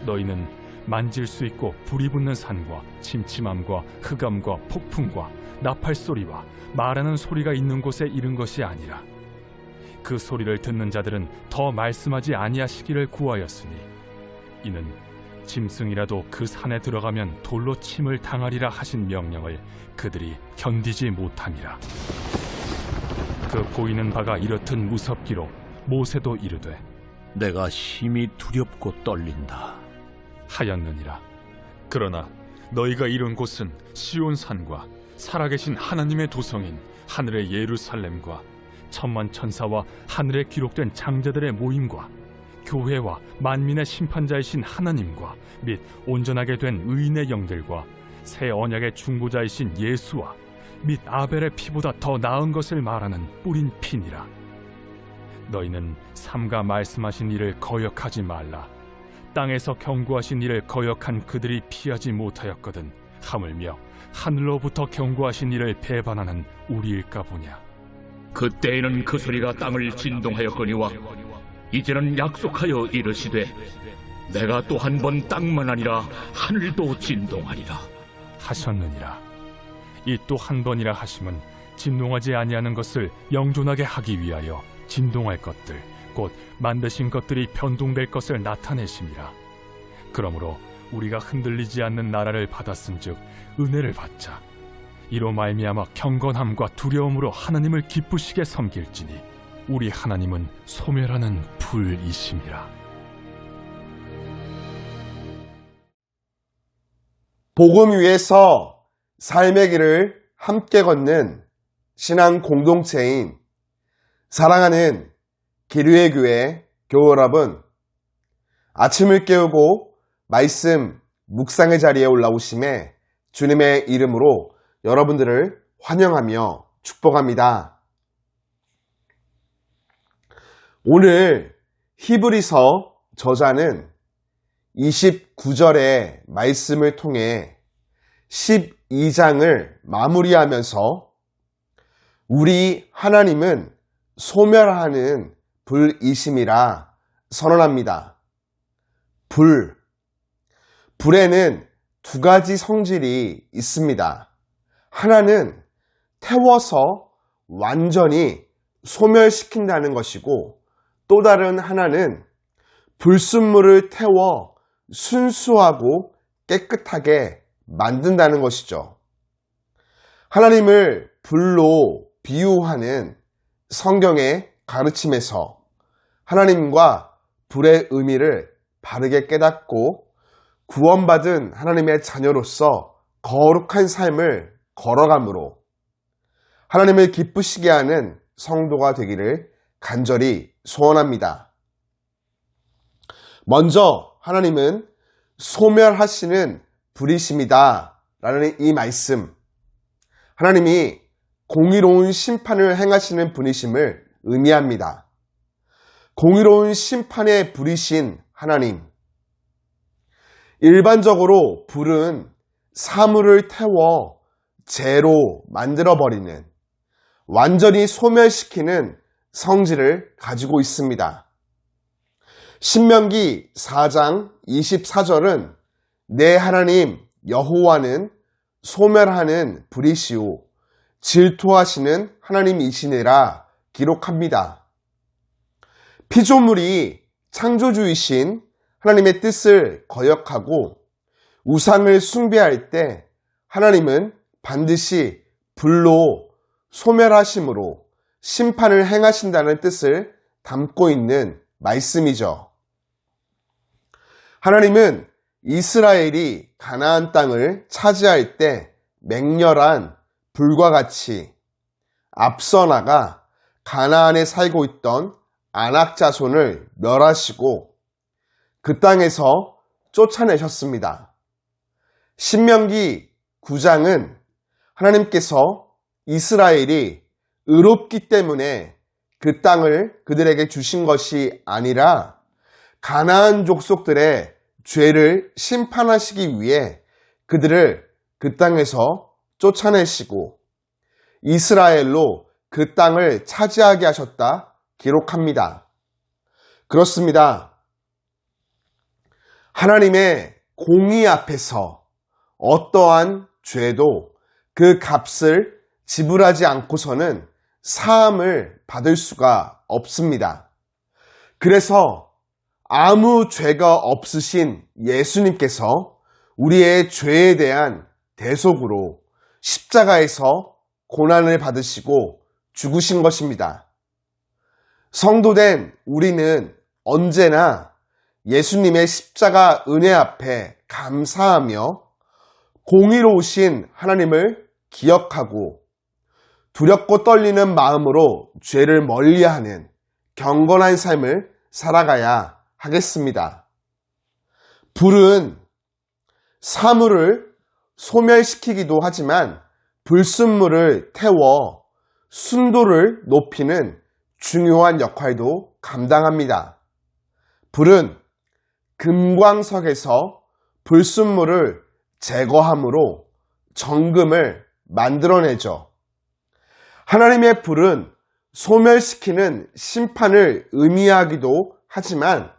너희는 만질 수 있고 불이 붙는 산과 침침함과 흑암과 폭풍과 나팔 소리와 말하는 소리가 있는 곳에 이른 것이 아니라 그 소리를 듣는 자들은 더 말씀하지 아니하시기를 구하였으니 이는 짐승이라도 그 산에 들어가면 돌로 침을 당하리라 하신 명령을 그들이 견디지 못함이라. 그 보이는 바가 이렇듯 무섭기로 모세도 이르되 내가 심히 두렵고 떨린다 하였느니라. 그러나 너희가 이른 곳은 시온산과 살아계신 하나님의 도성인 하늘의 예루살렘과 천만 천사와 하늘에 기록된 장자들의 모임과 교회와 만민의 심판자이신 하나님과 및 온전하게 된 의인의 영들과 새 언약의 중보자이신 예수와 및 아벨의 피보다 더 나은 것을 말하는 뿌린 피니라. 너희는 삼가 말씀하신 일을 거역하지 말라. 땅에서 경고하신 일을 거역한 그들이 피하지 못하였거든 하물며 하늘로부터 경고하신 일을 배반하는 우리일까 보냐. 그때에는 그 소리가 땅을 진동하였거니와 이제는 약속하여 이르시되 내가 또 한 번 땅만 아니라 하늘도 진동하리라 하셨느니라. 이 또 한 번이라 하심은 진동하지 아니하는 것을 영존하게 하기 위하여 진동할 것들 곧 만드신 것들이 변동될 것을 나타내심이라. 그러므로 우리가 흔들리지 않는 나라를 받았은즉 은혜를 받자. 이로 말미암아 경건함과 두려움으로 하나님을 기쁘시게 섬길지니 우리 하나님은 소멸하는 불이심이라. 복음 위에서 삶의 길을 함께 걷는 신앙 공동체인 사랑하는 기류의 교회 교우 여러분, 아침을 깨우고 말씀 묵상의 자리에 올라오심에 주님의 이름으로 여러분들을 환영하며 축복합니다. 오늘 히브리서 저자는 29절의 말씀을 통해 12장을 마무리하면서 우리 하나님은 소멸하는 불이심이라 선언합니다. 불에는 두 가지 성질이 있습니다. 하나는 태워서 완전히 소멸시킨다는 것이고 또 다른 하나는 불순물을 태워 순수하고 깨끗하게 만든다는 것이죠. 하나님을 불로 비유하는 성경의 가르침에서 하나님과 불의 의미를 바르게 깨닫고 구원받은 하나님의 자녀로서 거룩한 삶을 걸어감으로 하나님을 기쁘시게 하는 성도가 되기를 간절히 소원합니다. 먼저 하나님은 소멸하시는 불이심이다 라는 이 말씀, 하나님이 공의로운 심판을 행하시는 분이심을 의미합니다. 공의로운 심판의 불이신 하나님. 일반적으로 불은 사물을 태워 재로 만들어버리는, 완전히 소멸시키는 성질을 가지고 있습니다. 신명기 4장 24절은 내 하나님 여호와는 소멸하는 불이시오 질투하시는 하나님이시니라 기록합니다. 피조물이 창조주이신 하나님의 뜻을 거역하고 우상을 숭배할 때 하나님은 반드시 불로 소멸하심으로 심판을 행하신다는 뜻을 담고 있는 말씀이죠. 하나님은 이스라엘이 가나안 땅을 차지할 때 맹렬한 불과 같이 앞서 나가 가나안에 살고 있던 아낙 자손을 멸하시고 그 땅에서 쫓아내셨습니다. 신명기 9장은 하나님께서 이스라엘이 의롭기 때문에 그 땅을 그들에게 주신 것이 아니라 가나안 족속들의 죄를 심판하시기 위해 그들을 그 땅에서 쫓아내시고 이스라엘로 그 땅을 차지하게 하셨다 기록합니다. 그렇습니다. 하나님의 공의 앞에서 어떠한 죄도 그 값을 지불하지 않고서는 사함을 받을 수가 없습니다. 그래서 아무 죄가 없으신 예수님께서 우리의 죄에 대한 대속으로 십자가에서 고난을 받으시고 죽으신 것입니다. 성도된 우리는 언제나 예수님의 십자가 은혜 앞에 감사하며 공의로우신 하나님을 기억하고 두렵고 떨리는 마음으로 죄를 멀리하는 경건한 삶을 살아가야 하겠습니다. 불은 사물을 소멸시키기도 하지만 불순물을 태워 순도를 높이는 중요한 역할도 감당합니다. 불은 금광석에서 불순물을 제거함으로 정금을 만들어내죠. 하나님의 불은 소멸시키는 심판을 의미하기도 하지만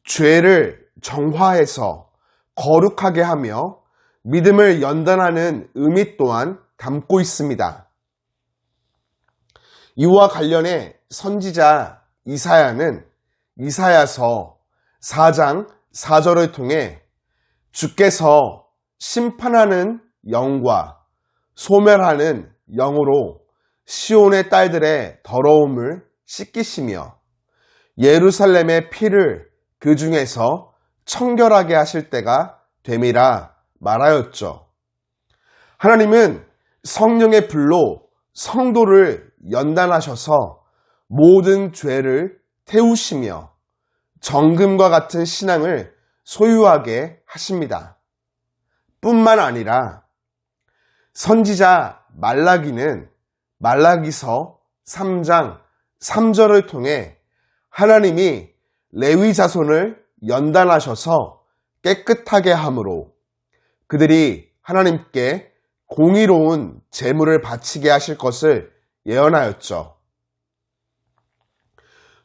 죄를 정화해서 거룩하게 하며 믿음을 연단하는 의미 또한 담고 있습니다. 이와 관련해 선지자 이사야는 이사야서 4장 4절을 통해 주께서 심판하는 영과 소멸하는 영으로 시온의 딸들의 더러움을 씻기시며 예루살렘의 피를 그 중에서 청결하게 하실 때가 됨이라 말하였죠. 하나님은 성령의 불로 성도를 연단하셔서 모든 죄를 태우시며 정금과 같은 신앙을 소유하게 하십니다. 뿐만 아니라 선지자 말라기는 말라기서 3장 3절을 통해 하나님이 레위 자손을 연단하셔서 깨끗하게 함으로 그들이 하나님께 공의로운 제물을 바치게 하실 것을 예언하였죠.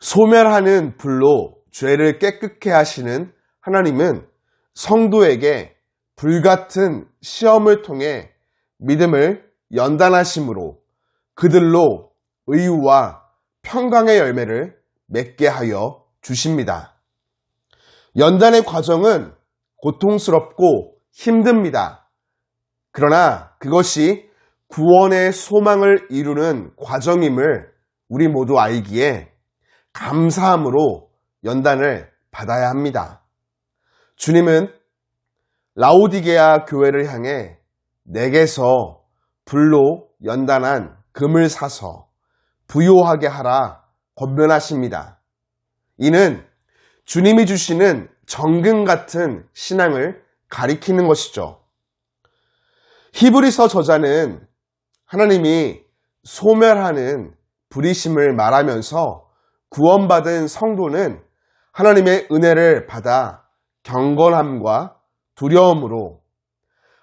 소멸하는 불로 죄를 깨끗게 하시는 하나님은 성도에게 불같은 시험을 통해 믿음을 연단하심으로 그들로 의와 평강의 열매를 맺게 하여 주십니다. 연단의 과정은 고통스럽고 힘듭니다. 그러나 그것이 구원의 소망을 이루는 과정임을 우리 모두 알기에 감사함으로 연단을 받아야 합니다. 주님은 라오디게아 교회를 향해 내게서 불로 연단한 금을 사서 부요하게 하라 권면하십니다. 이는 주님이 주시는 정금 같은 신앙을 가리키는 것이죠. 히브리서 저자는 하나님이 소멸하는 불의심을 말하면서 구원받은 성도는 하나님의 은혜를 받아 경건함과 두려움으로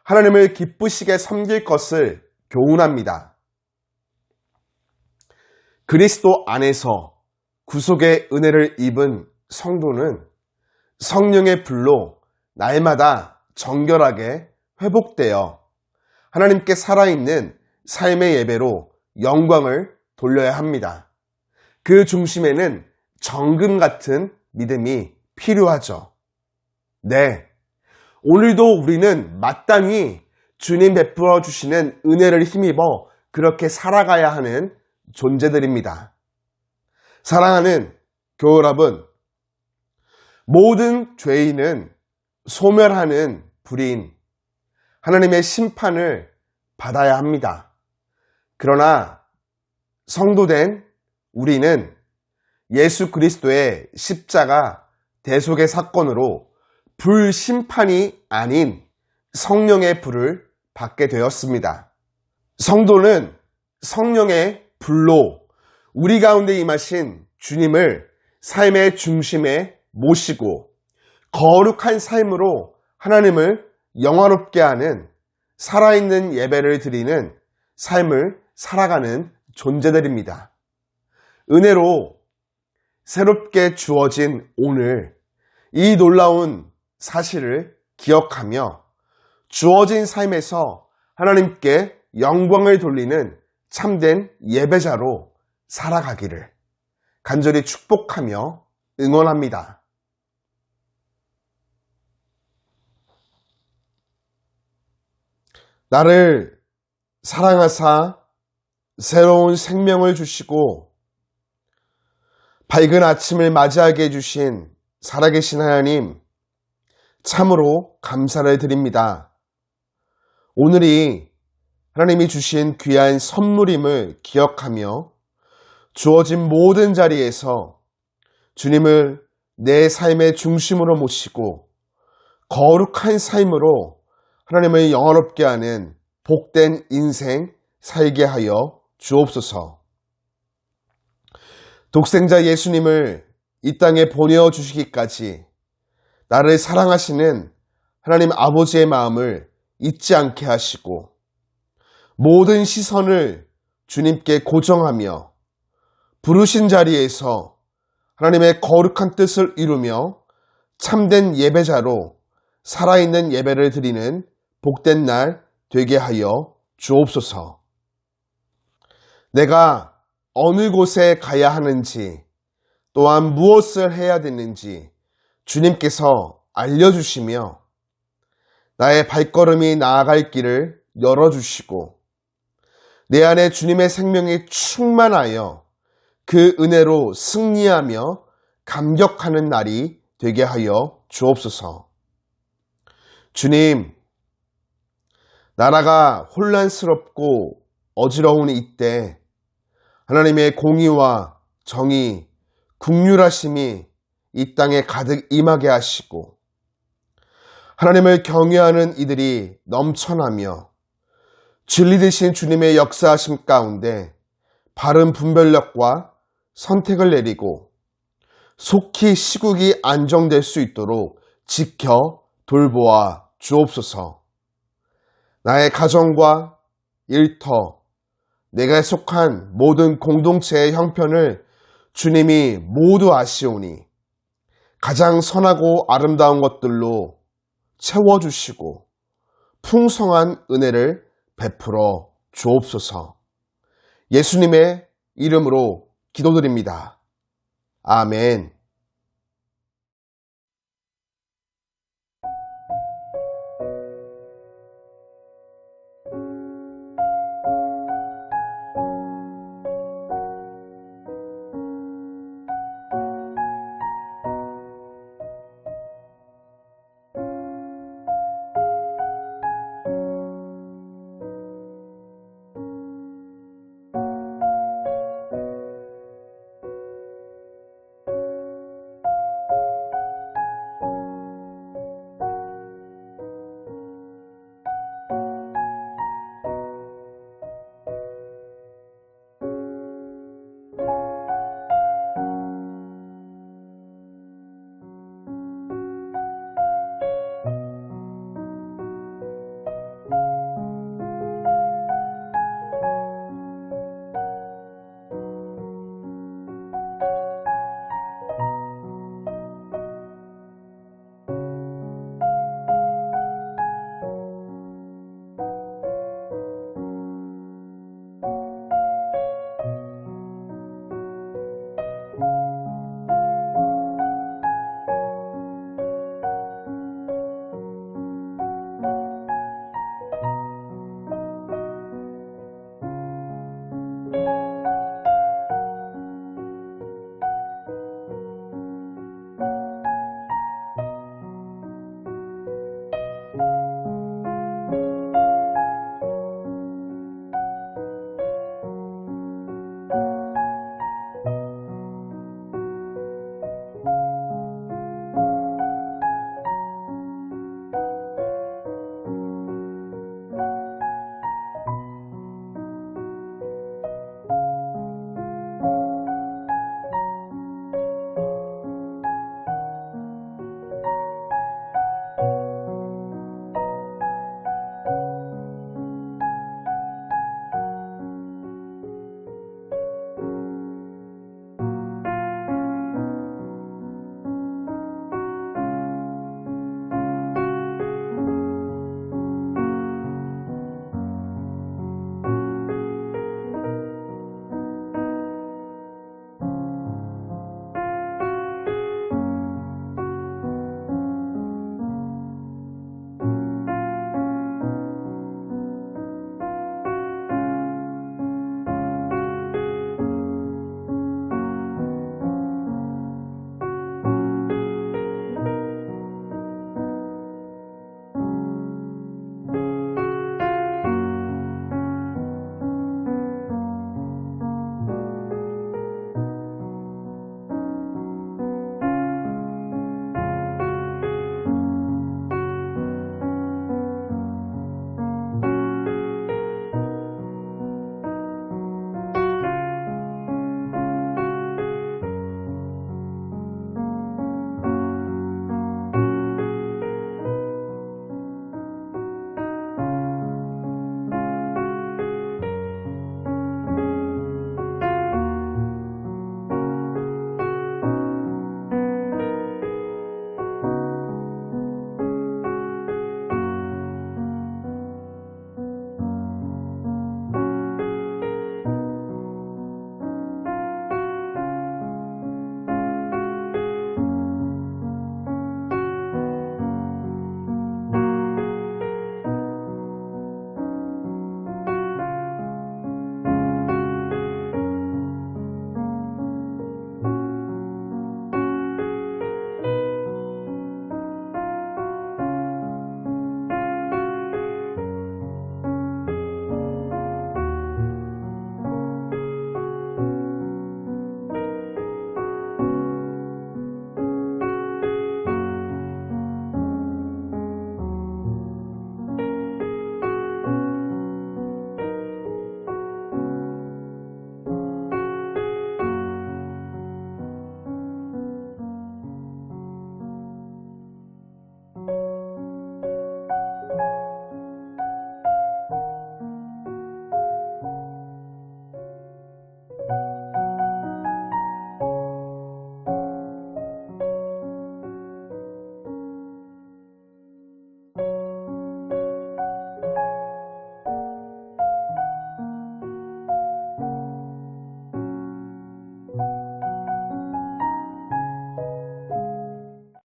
하나님을 기쁘시게 섬길 것을 교훈합니다. 그리스도 안에서 구속의 은혜를 입은 성도는 성령의 불로 날마다 정결하게 회복되어 하나님께 살아있는 삶의 예배로 영광을 돌려야 합니다. 그 중심에는 정금 같은 믿음이 필요하죠. 네, 오늘도 우리는 마땅히 주님 베풀어 주시는 은혜를 힘입어 그렇게 살아가야 하는 존재들입니다. 사랑하는 교회 여러분, 모든 죄인은 소멸하는 불인 하나님의 심판을 받아야 합니다. 그러나 성도된 우리는 예수 그리스도의 십자가 대속의 사건으로 불심판이 아닌 성령의 불을 받게 되었습니다. 성도는 성령의 불로 우리 가운데 임하신 주님을 삶의 중심에 모시고 거룩한 삶으로 하나님을 영화롭게 하는 살아있는 예배를 드리는 삶을 살아가는 존재들입니다. 은혜로 새롭게 주어진 오늘 이 놀라운 사실을 기억하며 주어진 삶에서 하나님께 영광을 돌리는 참된 예배자로 살아가기를 간절히 축복하며 응원합니다. 나를 사랑하사 새로운 생명을 주시고 밝은 아침을 맞이하게 해주신 살아계신 하나님, 참으로 감사를 드립니다. 오늘이 하나님이 주신 귀한 선물임을 기억하며 주어진 모든 자리에서 주님을 내 삶의 중심으로 모시고 거룩한 삶으로 하나님을 영화롭게 하는 복된 인생 살게 하여 주옵소서. 독생자 예수님을 이 땅에 보내어 주시기까지 나를 사랑하시는 하나님 아버지의 마음을 잊지 않게 하시고 모든 시선을 주님께 고정하며 부르신 자리에서 하나님의 거룩한 뜻을 이루며 참된 예배자로 살아있는 예배를 드리는 복된 날 되게 하여 주옵소서. 내가 어느 곳에 가야 하는지 또한 무엇을 해야 되는지 주님께서 알려주시며 나의 발걸음이 나아갈 길을 열어주시고 내 안에 주님의 생명이 충만하여 그 은혜로 승리하며 감격하는 날이 되게 하여 주옵소서. 주님, 나라가 혼란스럽고 어지러운 이때 하나님의 공의와 정의, 긍휼하심이 이 땅에 가득 임하게 하시고 하나님을 경외하는 이들이 넘쳐나며 진리 되신 주님의 역사하심 가운데 바른 분별력과 선택을 내리고 속히 시국이 안정될 수 있도록 지켜 돌보아 주옵소서. 나의 가정과 일터, 내가 속한 모든 공동체의 형편을 주님이 모두 아시오니 가장 선하고 아름다운 것들로 채워주시고 풍성한 은혜를 베풀어 주옵소서. 예수님의 이름으로 기도드립니다. 아멘.